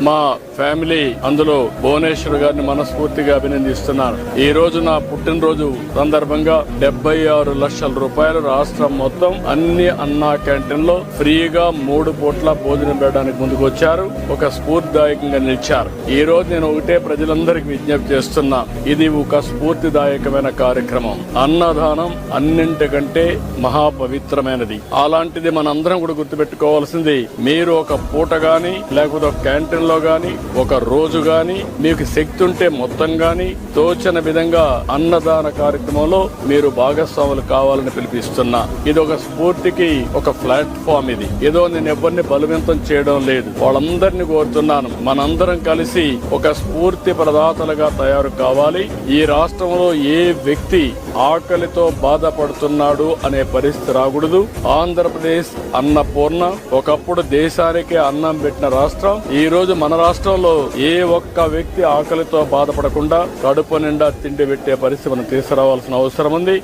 మా ఫ్యామిలీ అందులో భువనేశ్వర్ గారిని మనస్ఫూర్తిగా అభినందిస్తున్నాను. ఈ రోజు నా పుట్టినరోజు సందర్భంగా 76 లక్షల రూపాయలు రాష్ట్రం మొత్తం అన్ని అన్నా క్యాంటీన్ లో ఫ్రీగా 3 పూట్ల భోజనం పెట్టడానికి ముందుకు వచ్చారు. ఒక స్ఫూర్తిదాయకంగా నిలిచారు. ఈ రోజు నేను ఒకటే ప్రజలందరికీ విజ్ఞప్తి చేస్తున్నా, ఇది ఒక స్ఫూర్తిదాయకమైన కార్యక్రమం. అన్నదానం అన్నింటికంటే మహాపవిత్రమైనది. అలాంటిది మనందరం కూడా గుర్తుపెట్టుకోవాల్సింది, మీరు ఒక పూట గాని లేకపోతే ఒక క్యాంటీన్ లో గాని ఒక రోజు గాని మీకు శక్తి ఉంటే మొత్తం గాని తోచని విధంగా అన్నదాన కార్యక్రమంలో మీరు భాగస్వాములు కావాలని పిలిపిస్తున్నా. ఇది ఒక స్ఫూర్తికి ఒక ప్లాట్ఫామ్. ఇది ఏదో నేను ఎవరిని బలవంతం చేయడం లేదు. వాళ్ళందరినీ కోరుతున్నాను, మనందరం కలిసి ఒక స్ఫూర్తి ప్రదాతలుగా తయారు కావాలి. ఈ రాష్ట్రంలో ఏ వ్యక్తి ఆకలితో బాధపడుతున్నాడు అనే పరిస్థితి రాకూడదు. ఆంధ్రప్రదేశ్ అన్నపూర్ణ, ఒకప్పుడు దేశానికే అన్నం పెట్టిన రాష్ట్రం. ఈ రోజు మన రాష్ట్రంలో ఏ ఒక్క వ్యక్తి ఆకలితో బాధపడకుండా కడుపు నిండా తిండి పెట్టే పరిస్థితి మనం తీసుకురావాల్సిన అవసరం ఉంది.